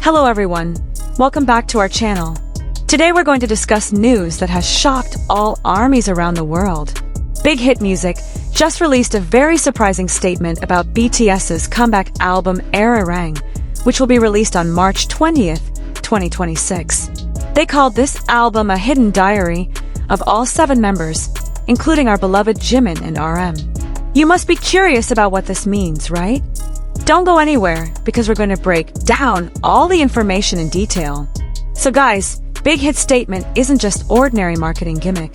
Hello everyone, welcome back to our channel. Today we're going to discuss news that has shocked all armies around the world. BigHit Music just released a very surprising statement about BTS's comeback album Erarang, which will be released on March 20th, 2026. They called this album a hidden diary of all 7 members, including our beloved Jimin and RM. You must be curious about what this means, right? Don't go anywhere, because we're going to break down all the information in detail. So guys, BigHit's statement isn't just ordinary marketing gimmick.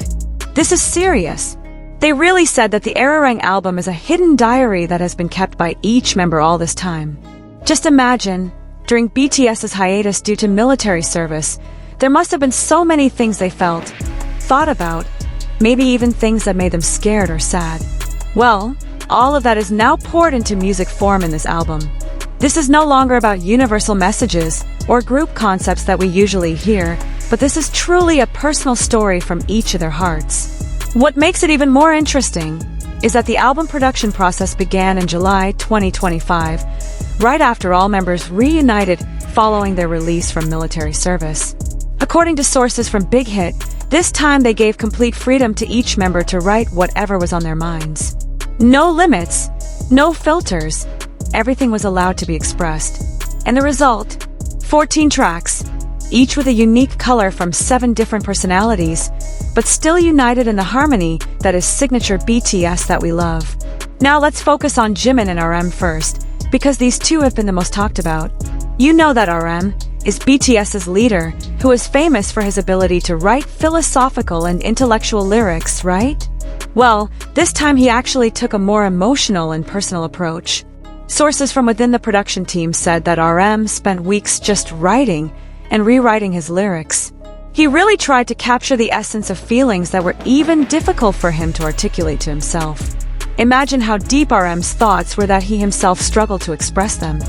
This is serious. They really said that the Erarang album is a hidden diary that has been kept by each member all this time. Just imagine, during BTS's hiatus due to military service, there must have been so many things they felt, thought about, maybe even things that made them scared or sad. Well, all of that is now poured into music form in this album. This is no longer about universal messages or group concepts that we usually hear, but this is truly a personal story from each of their hearts. What makes it even more interesting is that the album production process began in July 2025, right after all members reunited following their release from military service. According to sources from BigHit, this time they gave complete freedom to each member to write whatever was on their minds. No limits, no filters, everything was allowed to be expressed. And the result? 14 tracks, each with a unique color from 7 different personalities, but still united in the harmony that is signature BTS that we love. Now let's focus on Jimin and RM first, because these two have been the most talked about. You know that RM is BTS's leader, who is famous for his ability to write philosophical and intellectual lyrics, right? Well, this time he actually took a more emotional and personal approach. Sources from within the production team said that RM spent weeks just writing and rewriting his lyrics. He really tried to capture the essence of feelings that were even difficult for him to articulate to himself. Imagine how deep RM's thoughts were that he himself struggled to express them.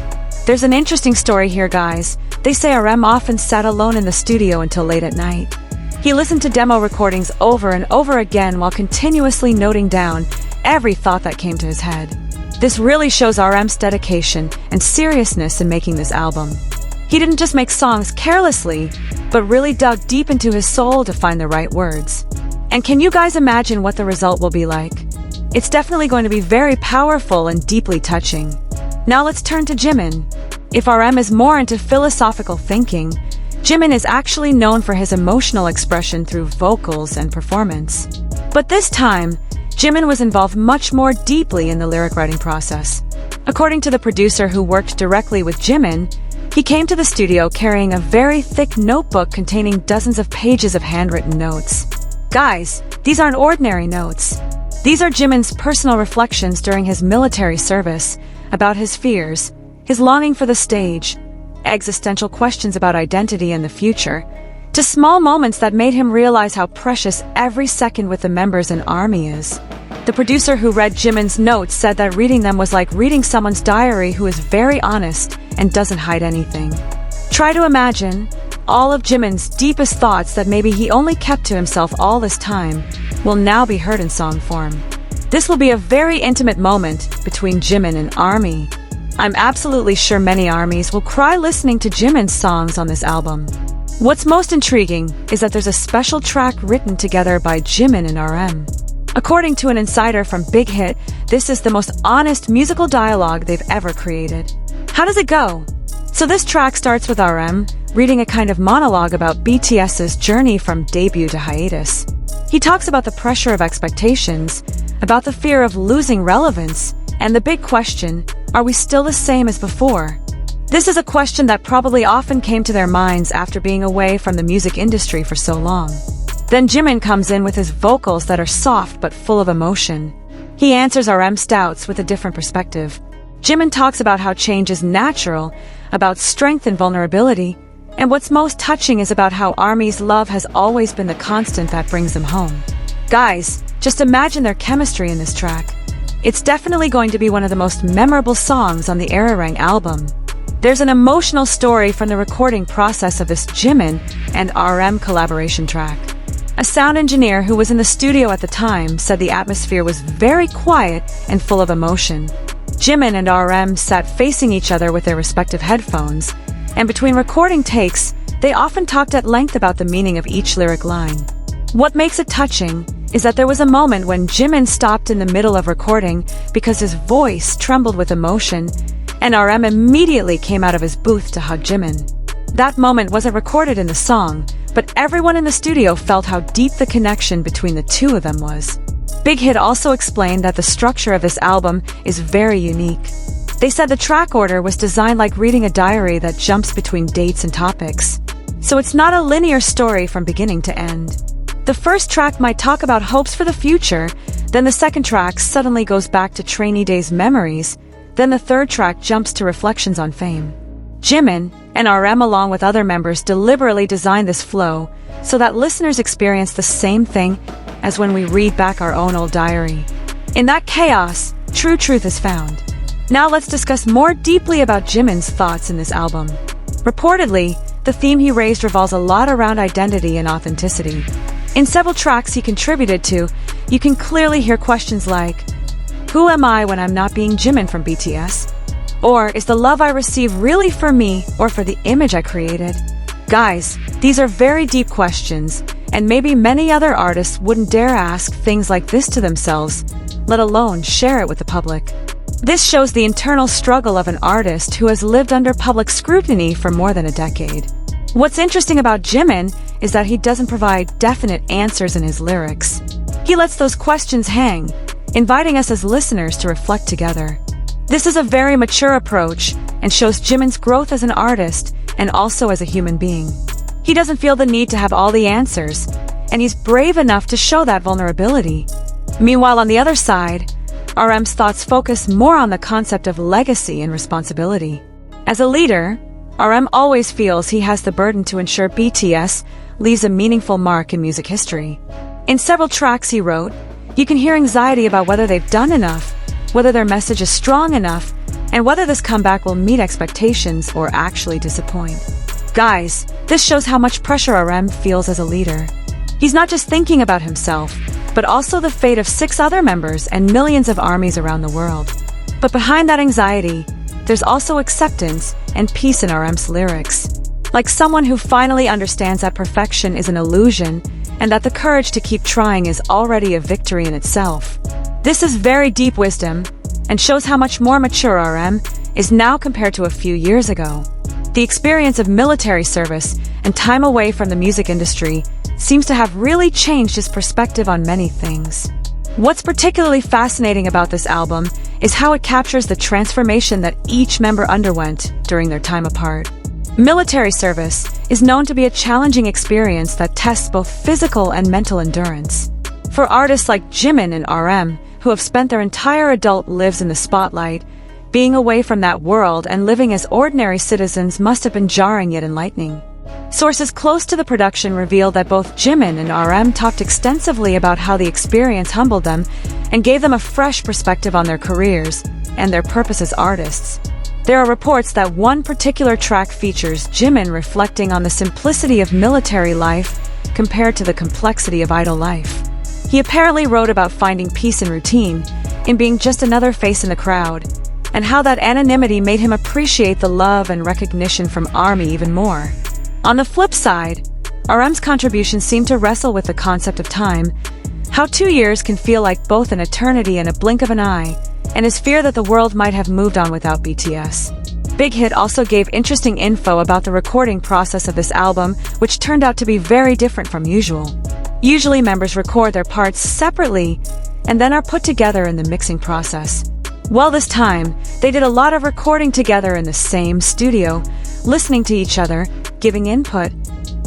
There's an interesting story here, guys. They say RM often sat alone in the studio until late at night. He listened to demo recordings over and over again while continuously noting down every thought that came to his head. This really shows RM's dedication and seriousness in making this album. He didn't just make songs carelessly, but really dug deep into his soul to find the right words. And can you guys imagine what the result will be like? It's definitely going to be very powerful and deeply touching. Now let's turn to Jimin. If RM is more into philosophical thinking, Jimin is actually known for his emotional expression through vocals and performance. But this time, Jimin was involved much more deeply in the lyric writing process. According to the producer who worked directly with Jimin, he came to the studio carrying a very thick notebook containing dozens of pages of handwritten notes. Guys, these aren't ordinary notes. These are Jimin's personal reflections during his military service, about his fears, his longing for the stage, existential questions about identity and the future, to small moments that made him realize how precious every second with the members in ARMY is. The producer who read Jimin's notes said that reading them was like reading someone's diary who is very honest and doesn't hide anything. Try to imagine all of Jimin's deepest thoughts that maybe he only kept to himself all this time will now be heard in song form. This will be a very intimate moment between Jimin and ARMY. I'm absolutely sure many ARMYs will cry listening to Jimin's songs on this album. What's most intriguing is that there's a special track written together by Jimin and RM. According to an insider from BigHit, this is the most honest musical dialogue they've ever created. How does it go? So this track starts with RM reading a kind of monologue about BTS's journey from debut to hiatus. He talks about the pressure of expectations, about the fear of losing relevance, and the big question, are we still the same as before? This is a question that probably often came to their minds after being away from the music industry for so long. Then Jimin comes in with his vocals that are soft but full of emotion. He answers RM's doubts with a different perspective. Jimin talks about how change is natural, about strength and vulnerability, and what's most touching is about how ARMY's love has always been the constant that brings them home. Guys, just imagine their chemistry in this track. It's definitely going to be one of the most memorable songs on the Erarang album. There's an emotional story from the recording process of this Jimin and RM collaboration track. A sound engineer who was in the studio at the time said the atmosphere was very quiet and full of emotion. Jimin and RM sat facing each other with their respective headphones, and between recording takes, they often talked at length about the meaning of each lyric line. What makes it touching is that there was a moment when Jimin stopped in the middle of recording because his voice trembled with emotion, and RM immediately came out of his booth to hug Jimin. That moment wasn't recorded in the song, but everyone in the studio felt how deep the connection between the two of them was. BigHit also explained that the structure of this album is very unique. They said the track order was designed like reading a diary that jumps between dates and topics. So it's not a linear story from beginning to end. The first track might talk about hopes for the future, then the second track suddenly goes back to trainee days memories, then the third track jumps to reflections on fame. Jimin and RM along with other members deliberately designed this flow so that listeners experience the same thing as when we read back our own old diary. In that chaos, true truth is found. Now let's discuss more deeply about Jimin's thoughts in this album. Reportedly, the theme he raised revolves a lot around identity and authenticity. In several tracks he contributed to, you can clearly hear questions like, "Who am I when I'm not being Jimin from BTS?" Or, "Is the love I receive really for me or for the image I created?" Guys, these are very deep questions, and maybe many other artists wouldn't dare ask things like this to themselves, let alone share it with the public. This shows the internal struggle of an artist who has lived under public scrutiny for more than a decade. What's interesting about Jimin is that he doesn't provide definite answers in his lyrics. He lets those questions hang, inviting us as listeners to reflect together. This is a very mature approach and shows Jimin's growth as an artist and also as a human being. He doesn't feel the need to have all the answers, and he's brave enough to show that vulnerability. Meanwhile, on the other side, RM's thoughts focus more on the concept of legacy and responsibility. As a leader, RM always feels he has the burden to ensure BTS leaves a meaningful mark in music history. In several tracks he wrote, you can hear anxiety about whether they've done enough, whether their message is strong enough, and whether this comeback will meet expectations or actually disappoint. Guys, this shows how much pressure RM feels as a leader. He's not just thinking about himself, but also the fate of 6 other members and millions of armies around the world. But behind that anxiety, there's also acceptance and peace in RM's lyrics. Like someone who finally understands that perfection is an illusion and that the courage to keep trying is already a victory in itself. This is very deep wisdom and shows how much more mature RM is now compared to a few years ago. The experience of military service and time away from the music industry seems to have really changed his perspective on many things. What's particularly fascinating about this album is how it captures the transformation that each member underwent during their time apart. Military service is known to be a challenging experience that tests both physical and mental endurance. For artists like Jimin and RM, who have spent their entire adult lives in the spotlight, being away from that world and living as ordinary citizens must have been jarring yet enlightening. Sources close to the production reveal that both Jimin and RM talked extensively about how the experience humbled them and gave them a fresh perspective on their careers and their purpose as artists. There are reports that one particular track features Jimin reflecting on the simplicity of military life compared to the complexity of idle life. He apparently wrote about finding peace in routine, in being just another face in the crowd, and how that anonymity made him appreciate the love and recognition from ARMY even more. On the flip side, RM's contributions seem to wrestle with the concept of time, how 2 years can feel like both an eternity and a blink of an eye, and his fear that the world might have moved on without BTS. BigHit also gave interesting info about the recording process of this album, which turned out to be very different from usual. Usually members record their parts separately and then are put together in the mixing process. Well, this time, they did a lot of recording together in the same studio, listening to each other, giving input,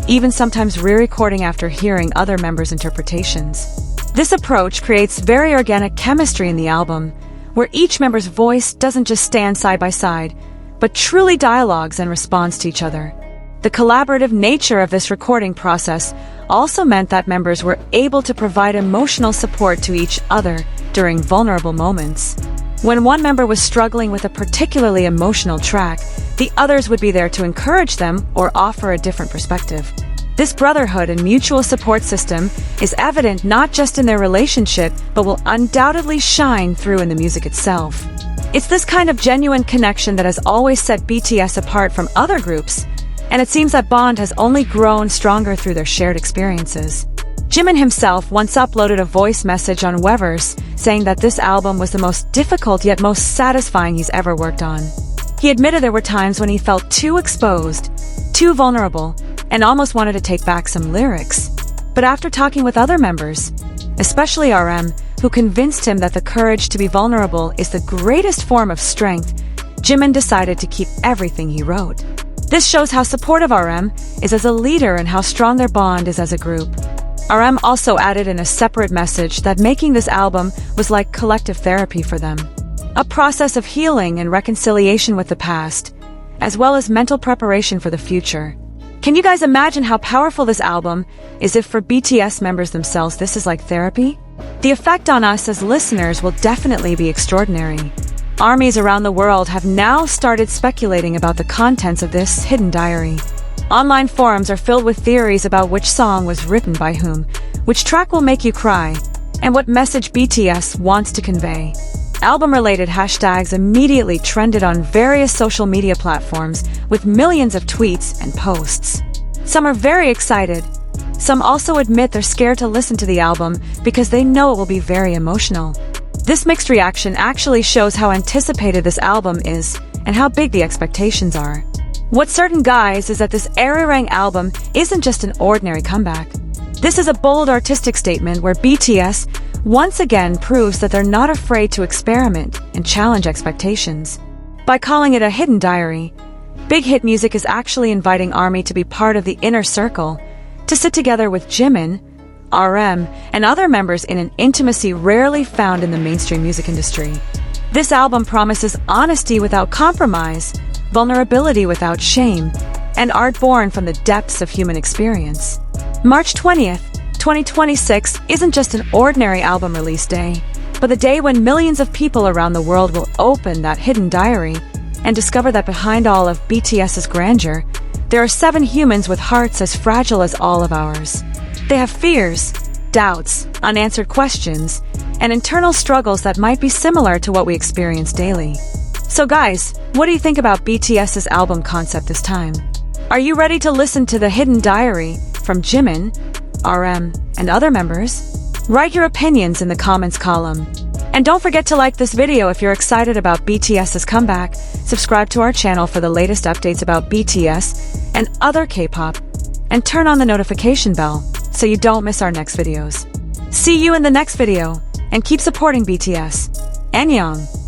even sometimes re-recording after hearing other members' interpretations. This approach creates very organic chemistry in the album, where each member's voice doesn't just stand side by side, but truly dialogues and responds to each other. The collaborative nature of this recording process also meant that members were able to provide emotional support to each other during vulnerable moments. When one member was struggling with a particularly emotional track, the others would be there to encourage them or offer a different perspective. This brotherhood and mutual support system is evident not just in their relationship, but will undoubtedly shine through in the music itself. It's this kind of genuine connection that has always set BTS apart from other groups, and it seems that bond has only grown stronger through their shared experiences. Jimin himself once uploaded a voice message on Weverse saying that this album was the most difficult yet most satisfying he's ever worked on. He admitted there were times when he felt too exposed, too vulnerable, and almost wanted to take back some lyrics. But after talking with other members, especially RM, who convinced him that the courage to be vulnerable is the greatest form of strength, Jimin decided to keep everything he wrote. This shows how supportive RM is as a leader and how strong their bond is as a group. RM also added in a separate message that making this album was like collective therapy for them, a process of healing and reconciliation with the past, as well as mental preparation for the future. Can you guys imagine how powerful this album is if for BTS members themselves this is like therapy? The effect on us as listeners will definitely be extraordinary. Armies around the world have now started speculating about the contents of this hidden diary. Online forums are filled with theories about which song was written by whom, which track will make you cry, and what message BTS wants to convey. Album-related hashtags immediately trended on various social media platforms with millions of tweets and posts. Some are very excited. Some also admit they're scared to listen to the album because they know it will be very emotional. This mixed reaction actually shows how anticipated this album is and how big the expectations are. What's certain, guys, is that this era-rang album isn't just an ordinary comeback. This is a bold artistic statement where BTS once again proves that they're not afraid to experiment and challenge expectations. By calling it a hidden diary, BigHit Music is actually inviting ARMY to be part of the inner circle, to sit together with Jimin, RM, and other members in an intimacy rarely found in the mainstream music industry. This album promises honesty without compromise, vulnerability without shame, and art born from the depths of human experience. March 20th, 2026 isn't just an ordinary album release day, but the day when millions of people around the world will open that hidden diary and discover that behind all of BTS's grandeur, there are 7 humans with hearts as fragile as all of ours. They have fears, doubts, unanswered questions, and internal struggles that might be similar to what we experience daily. So guys, what do you think about BTS's album concept this time? Are you ready to listen to the hidden diary from Jimin, RM, and other members? Write your opinions in the comments column. And don't forget to like this video if you're excited about BTS's comeback, subscribe to our channel for the latest updates about BTS and other K-pop, and turn on the notification bell so you don't miss our next videos. See you in the next video, and keep supporting BTS. Annyeong!